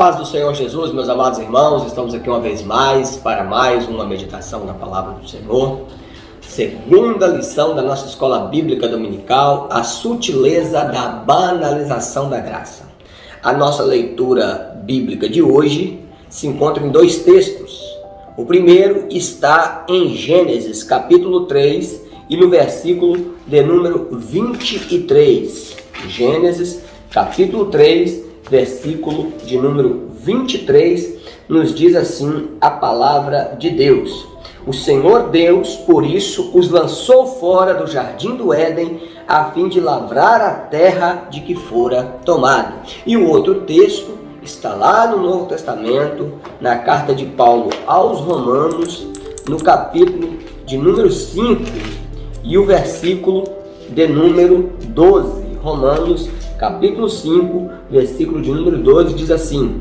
Paz do Senhor Jesus, meus amados irmãos, estamos aqui uma vez mais para mais uma meditação na Palavra do Senhor. Segunda lição da nossa escola bíblica dominical, a sutileza da banalização da graça. A nossa leitura bíblica de hoje se encontra em dois textos. O primeiro está em Gênesis, capítulo 3, e no versículo de número 23. Gênesis, capítulo 3, versículo de número 23, nos diz assim a palavra de Deus. O Senhor Deus, por isso, os lançou fora do jardim do Éden, a fim de lavrar a terra de que fora tomado. E o outro texto está lá no Novo Testamento, na carta de Paulo aos Romanos, no capítulo de número 5, e o versículo de número 12. Romanos, capítulo 5, versículo de número 12, diz assim: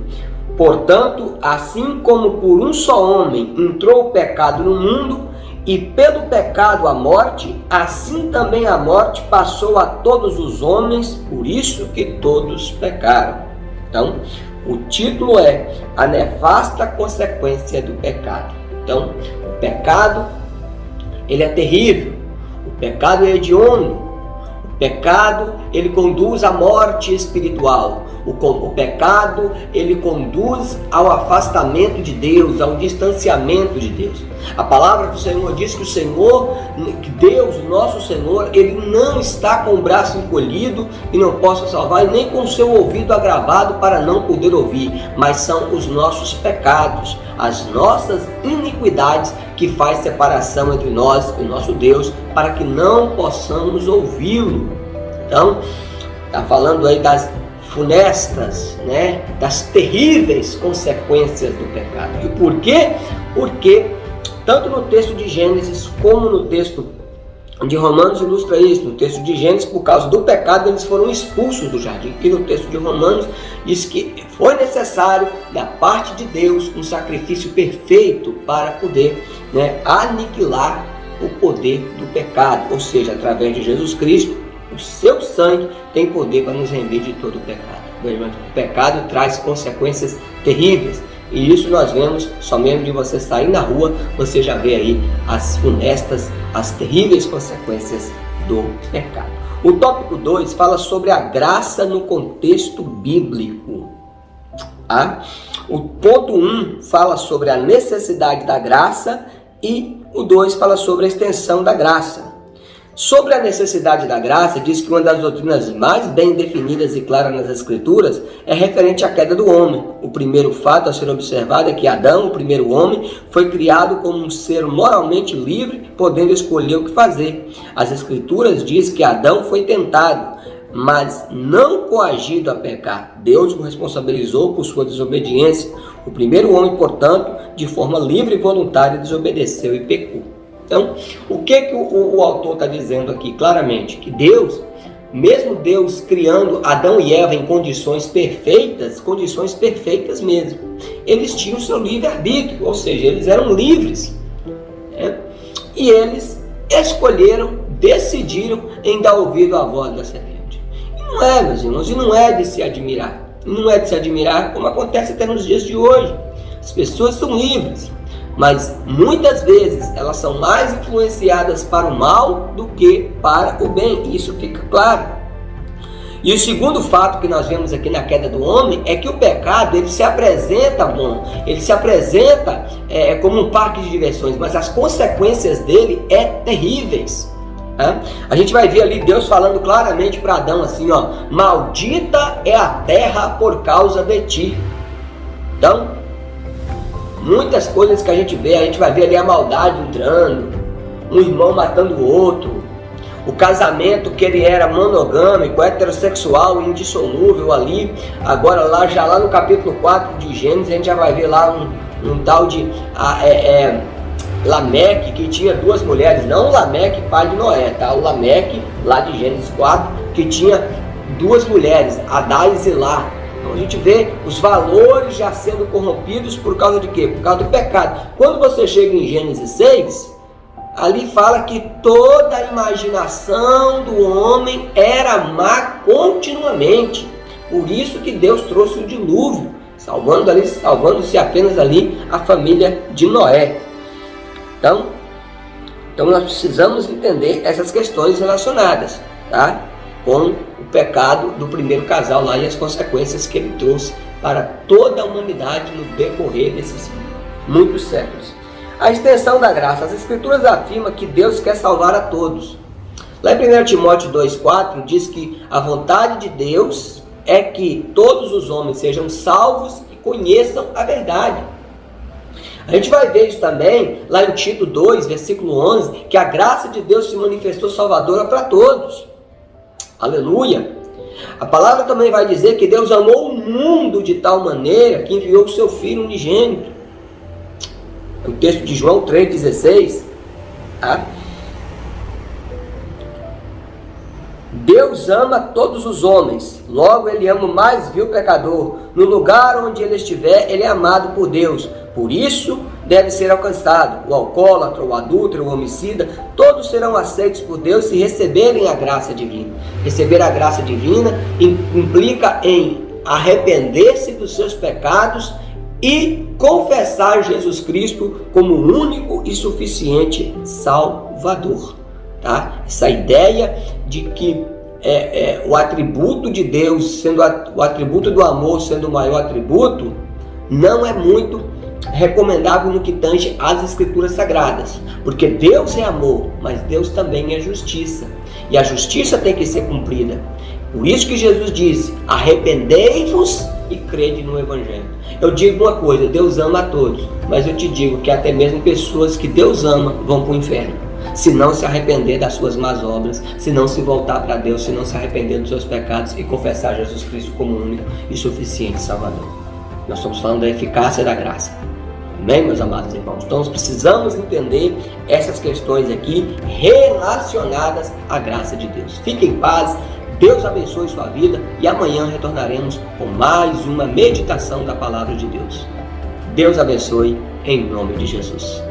portanto, assim como por um só homem entrou o pecado no mundo, e pelo pecado a morte, assim também a morte passou a todos os homens, por isso que todos pecaram. Então, o título é A Nefasta Consequência do Pecado. Então, o pecado, ele é terrível, o pecado é hediondo. O pecado, ele conduz à morte espiritual. O pecado, ele conduz ao afastamento de Deus, ao distanciamento de Deus. A palavra do Senhor diz que o Senhor, que Deus, o nosso Senhor, ele não está com o braço encolhido e não possa salvar, e nem com o seu ouvido agravado para não poder ouvir, mas são os nossos pecados, as nossas iniquidades que faz separação entre nós e o nosso Deus, para que não possamos ouvi-lo. Então, está falando aí das funestas, das terríveis consequências do pecado. E por quê? Porque tanto no texto de Gênesis como no texto de Romanos ilustra isso. No texto de Gênesis, por causa do pecado, eles foram expulsos do jardim. E no texto de Romanos diz que foi necessário, da parte de Deus, um sacrifício perfeito para poder aniquilar o poder do pecado. Ou seja, através de Jesus Cristo, o seu sangue tem poder para nos remir de todo o pecado. O pecado traz consequências terríveis. E isso nós vemos somente de você sair na rua, você já vê aí as funestas, as terríveis consequências do pecado. O tópico 2 fala sobre a graça no contexto bíblico. O ponto 1 fala sobre a necessidade da graça e o 2 fala sobre a extensão da graça. Sobre a necessidade da graça, diz que uma das doutrinas mais bem definidas e claras nas Escrituras é referente à queda do homem. O primeiro fato a ser observado é que Adão, o primeiro homem, foi criado como um ser moralmente livre, podendo escolher o que fazer. As Escrituras dizem que Adão foi tentado, mas não coagido a pecar. Deus o responsabilizou por sua desobediência. O primeiro homem, portanto, de forma livre e voluntária, desobedeceu e pecou. Então, o que o autor está dizendo aqui claramente? Que Deus, mesmo Deus criando Adão e Eva em condições perfeitas mesmo, eles tinham o seu livre-arbítrio, ou seja, eles eram livres. E eles escolheram, decidiram em dar ouvido à voz da serpente. E não é, meus irmãos, e não é de se admirar. Não é de se admirar como acontece até nos dias de hoje. As pessoas são livres, mas muitas vezes elas são mais influenciadas para o mal do que para o bem. Isso fica claro. E o segundo fato que nós vemos aqui na queda do homem é que o pecado, ele se apresenta bom, ele se apresenta como um parque de diversões, mas as consequências dele é terríveis. A gente vai ver ali Deus falando claramente para Adão assim, maldita é a terra por causa de ti. Então, muitas coisas que a gente vai ver ali a maldade entrando, um irmão matando o outro, o casamento que ele era monogâmico, heterossexual, indissolúvel ali. Agora lá no capítulo 4 de Gênesis, a gente já vai ver lá um tal de Lameque, que tinha duas mulheres, não o Lameque pai de Noé, o Lameque lá de Gênesis 4, que tinha duas mulheres, Adá e Zilá. Então a gente vê os valores já sendo corrompidos por causa de quê? Por causa do pecado. Quando você chega em Gênesis 6, ali fala que toda a imaginação do homem era má continuamente. Por isso que Deus trouxe o dilúvio. salvando-se apenas ali a família de Noé. Então nós precisamos entender essas questões relacionadas, tá? Com o pecado do primeiro casal lá e as consequências que ele trouxe para toda a humanidade no decorrer desses muitos séculos. A extensão da graça. As Escrituras afirmam que Deus quer salvar a todos. Lá em 1 Timóteo 2,4 diz que a vontade de Deus é que todos os homens sejam salvos e conheçam a verdade. A gente vai ver isso também lá em Tito 2, versículo 11, que a graça de Deus se manifestou salvadora para todos. Aleluia! A palavra também vai dizer que Deus amou o mundo de tal maneira que enviou o seu Filho unigênito. É o texto de João 3,16. Tá? Deus ama todos os homens, logo Ele ama o mais vil pecador. No lugar onde ele estiver, ele é amado por Deus. Por isso, deve ser alcançado. O alcoólatra, o adúltero, o homicida, todos serão aceitos por Deus se receberem a graça divina. Receber a graça divina implica em arrepender-se dos seus pecados e confessar Jesus Cristo como o único e suficiente Salvador. Tá? Essa ideia de que o atributo de Deus, sendo o atributo do amor sendo o maior atributo, não é muito recomendável no que tange às Escrituras Sagradas, porque Deus é amor, mas Deus também é justiça, e a justiça tem que ser cumprida. Por isso que Jesus disse: arrependei-vos e crede no Evangelho. Eu digo uma coisa, Deus ama a todos, mas eu te digo que até mesmo pessoas que Deus ama vão para o inferno, se não se arrepender das suas más obras, se não se voltar para Deus, se não se arrepender dos seus pecados e confessar Jesus Cristo como único e suficiente Salvador. Nós estamos falando da eficácia da graça. Amém, meus amados irmãos? Então nós precisamos entender essas questões aqui relacionadas à graça de Deus. Fique em paz, Deus abençoe sua vida e amanhã retornaremos com mais uma meditação da palavra de Deus. Deus abençoe em nome de Jesus.